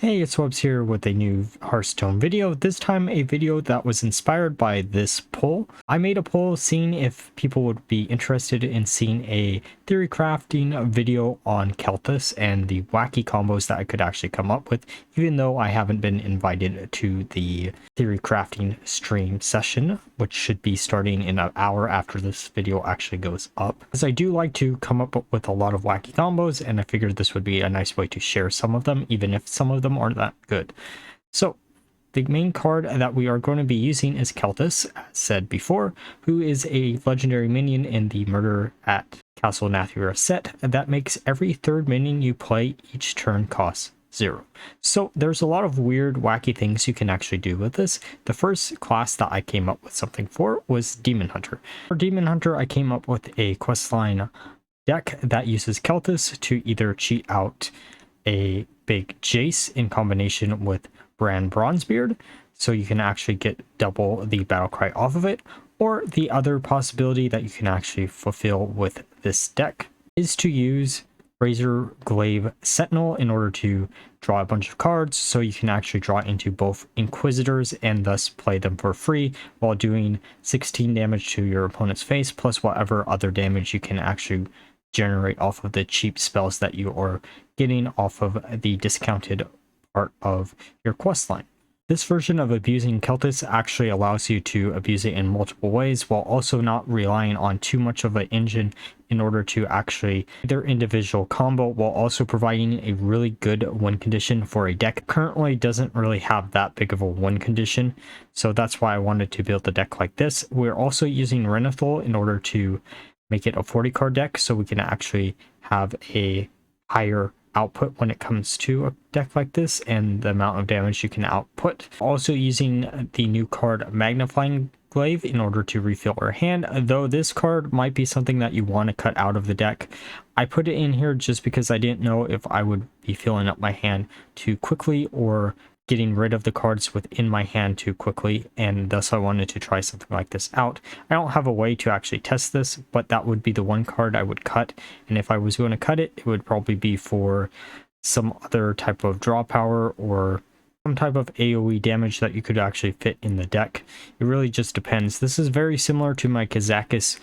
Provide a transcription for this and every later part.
Hey, it's Webs here with a new Hearthstone video, this time a video that was inspired by this poll. I made a poll seeing if people would be interested in seeing a theory crafting video on Kael'thas and the wacky combos that I could actually come up with, even though I haven't been invited to the theory crafting stream session, which should be starting in an hour after this video actually goes up. As I do like to come up with a lot of wacky combos, and I figured this would be a nice way to share some of them, even if some of them aren't that good. So the main card that we are going to be using is Kael'thas, as said before, who is a legendary minion in the Murder at Castle Nathria set that makes every third minion you play each turn cost 0. So there's a lot of weird, wacky things you can actually do with this. The first class that I came up with something for was Demon Hunter. For Demon Hunter, I came up with a questline deck that uses Kael'thas to either cheat out a big Jace in combination with Bran Bronzebeard, so you can actually get double the battlecry off of it, or the other possibility that you can actually fulfill with this deck is to use Razor Glaive Sentinel in order to draw a bunch of cards, so you can actually draw into both Inquisitors and thus play them for free while doing 16 damage to your opponent's face, plus whatever other damage you can actually generate off of the cheap spells that you are getting off of the discounted part of your questline. This version of abusing Kael'thas actually allows you to abuse it in multiple ways while also not relying on too much of an engine in order to actually their individual combo, while also providing a really good win condition for a deck. Currently doesn't really have that big of a win condition, so that's why I wanted to build a deck like this. We're also using Renethal in order to make it a 40 card deck, so we can actually have a higher output when it comes to a deck like this and the amount of damage you can output. Also using the new card Magnifying Glaive in order to refill our hand, though this card might be something that you want to cut out of the deck. I put it in here just because I didn't know if I would be filling up my hand too quickly or getting rid of the cards within my hand too quickly, and thus I wanted to try something like this out. I don't have a way to actually test this, but that would be the one card I would cut, and if I was going to cut it, it would probably be for some other type of draw power or some type of AoE damage that you could actually fit in the deck. It really just depends. This is very similar to my Kael'thas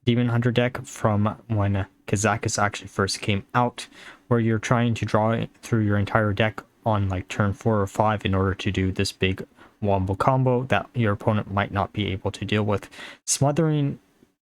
Demon Hunter deck from when Kael'thas actually first came out, where you're trying to draw it through your entire deck on like turn 4 or 5 in order to do this big wombo combo that your opponent might not be able to deal with. Smothering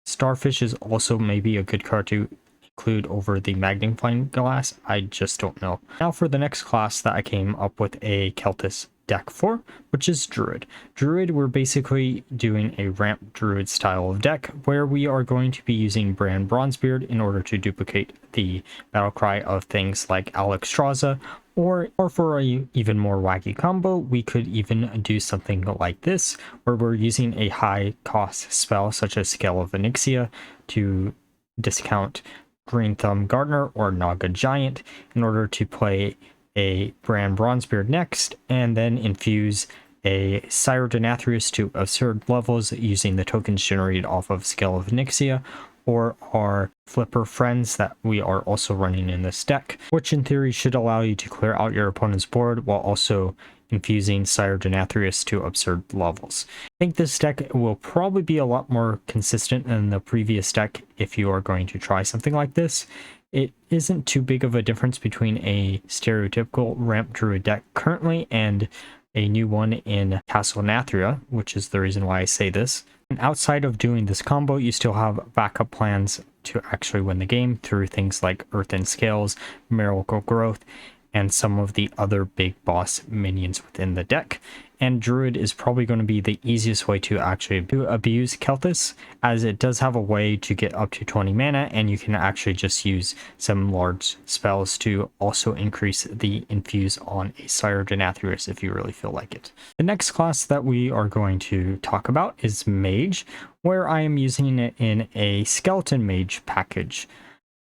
Starfish is also maybe a good card to include over the Magnifying Glass. I just don't know. Now for the next class that I came up with a Kael'thas deck for, which is Druid. Druid, we're basically doing a ramp Druid style of deck where we are going to be using Bran Bronzebeard in order to duplicate the battlecry of things like Alexstrasza, or for a even more wacky combo, we could even do something like this, where we're using a high cost spell such as Scale of Onyxia to discount Green Thumb Gardener or Naga Giant in order to play a Bran Bronzebeard next, and then infuse a Sire Denathrius to absurd levels using the tokens generated off of Scale of Onyxia, or our Flipper Friends that we are also running in this deck, which in theory should allow you to clear out your opponent's board while also infusing Sire Denathrius to absurd levels. I think this deck will probably be a lot more consistent than the previous deck if you are going to try something like this. It isn't too big of a difference between a stereotypical ramp Druid deck currently and a new one in Castle Nathria, which is the reason why I say this. And outside of doing this combo, you still have backup plans to actually win the game through things like Earthen Scales, Miracle Growth, and some of the other big boss minions within the deck. And Druid is probably going to be the easiest way to actually abuse Kael'thas, as it does have a way to get up to 20 mana, and you can actually just use some large spells to also increase the infuse on a Sire Denathrius if you really feel like it. The next class that we are going to talk about is Mage, where I am using it in a Skeleton Mage package.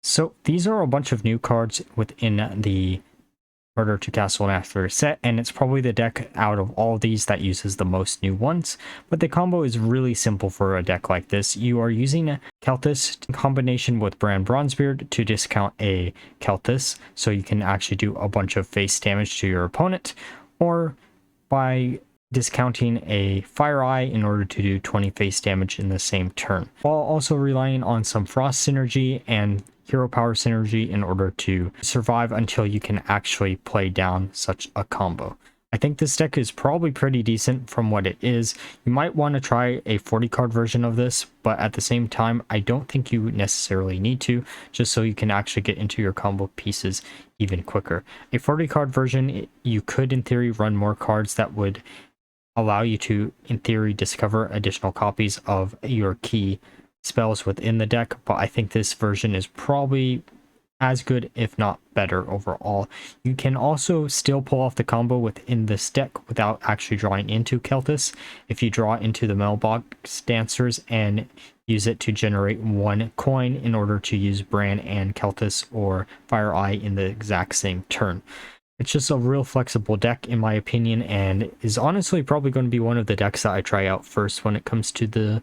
So these are a bunch of new cards within the order to castle an Nathria set, and it's probably the deck out of all of these that uses the most new ones. But the combo is really simple for a deck like this. You are using Kael'thas in combination with Brand Bronzebeard to discount a Kael'thas, so you can actually do a bunch of face damage to your opponent, or by discounting a Fire Eye in order to do 20 face damage in the same turn, while also relying on some Frost synergy and Hero Power synergy in order to survive until you can actually play down such a combo. I think this deck is probably pretty decent from what it is. You might want to try a 40 card version of this, but at the same time, I don't think you necessarily need to, just so you can actually get into your combo pieces even quicker. A 40 card version, you could in theory run more cards that would allow you to, in theory, discover additional copies of your key spells within the deck, but I think this version is probably as good, if not better overall. You can also still pull off the combo within this deck without actually drawing into Kael'thas. If you draw into the Mailbox Dancers and use it to generate 1 coin in order to use Bran and Kael'thas or Fire Eye in the exact same turn. It's just a real flexible deck in my opinion, and is honestly probably going to be one of the decks that I try out first when it comes to the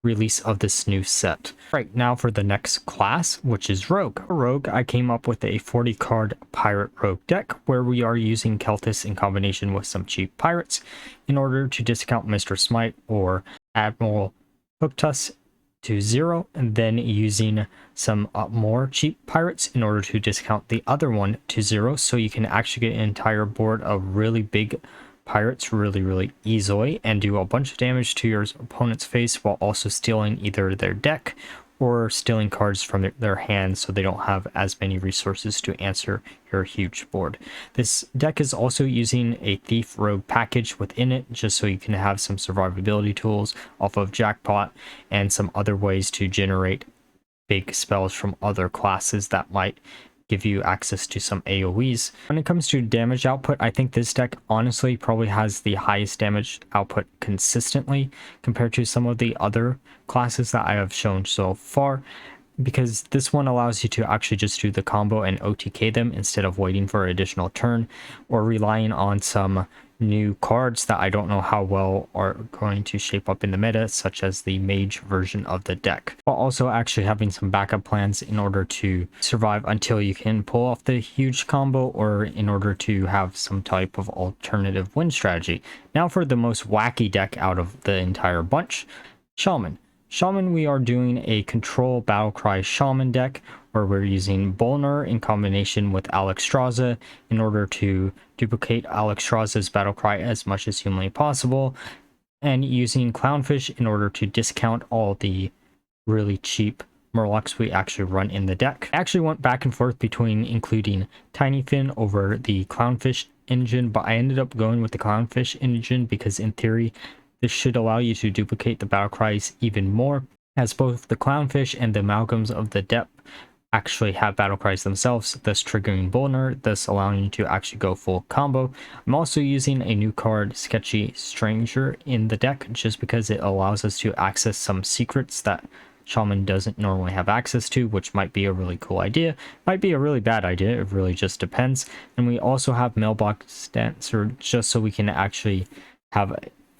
release of this new set. Right, now for the next class, which is Rogue. For Rogue, I came up with a 40 card Pirate Rogue deck where we are using Kael'thas in combination with some cheap pirates in order to discount Mr. Smite or Admiral Hooktus to 0, and then using some more cheap pirates in order to discount the other one to 0, so you can actually get an entire board of really big pirates really easily and do a bunch of damage to your opponent's face while also stealing either their deck or stealing cards from their hands so they don't have as many resources to answer your huge board. This deck is also using a Thief Rogue package within it, just so you can have some survivability tools off of Jackpot and some other ways to generate big spells from other classes that might give you access to some AoEs. When it comes to damage output, I think this deck honestly probably has the highest damage output consistently compared to some of the other classes that I have shown so far, because this one allows you to actually just do the combo and OTK them instead of waiting for an additional turn or relying on some new cards that I don't know how well are going to shape up in the meta, such as the Mage version of the deck, while also actually having some backup plans in order to survive until you can pull off the huge combo, or in order to have some type of alternative win strategy. Now for the most wacky deck out of the entire bunch, Shaman. Shaman, we are doing a control Battlecry Shaman deck where we're using Bolner in combination with Alexstrasza in order to duplicate Alexstrasza's Battlecry as much as humanly possible, and using Clownfish in order to discount all the really cheap Murlocs we actually run in the deck. I actually went back and forth between including Tiny Fin over the Clownfish engine, but I ended up going with the Clownfish engine because in theory this should allow you to duplicate the Battlecries even more, as both the Clownfish and the Amalgams of the depth actually have Battlecries themselves, thus triggering Bolner, thus allowing you to actually go full combo. I'm also using a new card, Sketchy Stranger, in the deck just because it allows us to access some secrets that Shaman doesn't normally have access to, which might be a really cool idea, might be a really bad idea, it really just depends. And we also have Mailbox Dancer just so we can actually have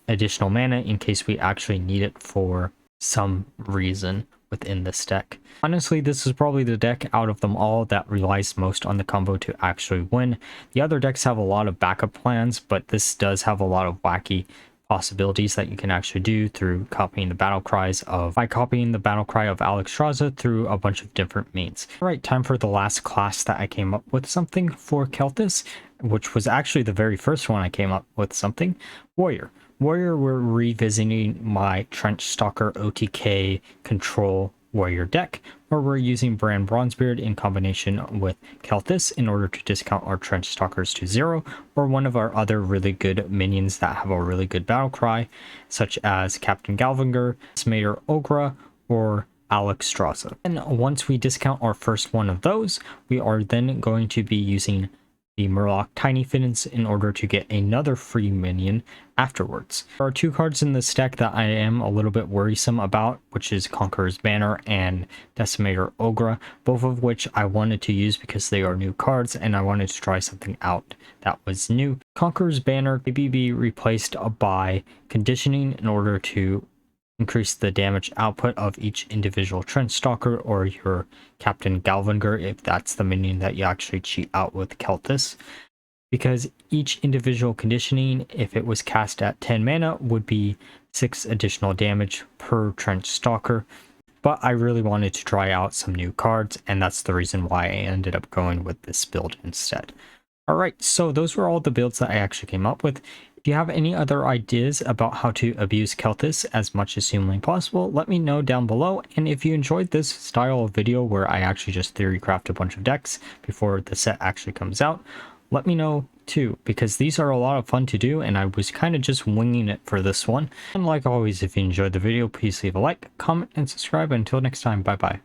additional mana in case we actually need it for some reason within this deck. Honestly, this is probably the deck out of them all that relies most on the combo to actually win. The other decks have a lot of backup plans, but this does have a lot of wacky possibilities that you can actually do through copying the battle cries of Alexstrasza through a bunch of different means. All right, time for the last class that I came up with something for Kael'thas, which was actually the very first one I came up with something. Warrior, we're revisiting my Trench Stalker OTK control warrior deck, where we're using Brand Bronzebeard in combination with Kael'thas in order to discount our Trench Stalkers to 0, or one of our other really good minions that have a really good battle cry, such as Captain Galvanger, Smater Ogra, or Alexstrasza. And once we discount our first one of those, we are then going to be using the Murloc Tiny Finnins in order to get another free minion afterwards. There are two cards in this deck that I am a little bit worrisome about, which is Conqueror's Banner and Decimator Ogre, both of which I wanted to use because they are new cards and I wanted to try something out that was new. Conqueror's Banner may be replaced by conditioning in order to increase the damage output of each individual Trench Stalker or your Captain Galvanger if that's the minion that you actually cheat out with Kael'thas. Because each individual conditioning, if it was cast at 10 mana, would be 6 additional damage per Trench Stalker. But I really wanted to try out some new cards, and that's the reason why I ended up going with this build instead. Alright, so those were all the builds that I actually came up with. If you have any other ideas about how to abuse Kael'thas as much as humanly possible, let me know down below. And if you enjoyed this style of video where I actually just theorycraft a bunch of decks before the set actually comes out, let me know too, because these are a lot of fun to do and I was kind of just winging it for this one. And like always, if you enjoyed the video, please leave a like, comment, and subscribe. Until next time, bye bye.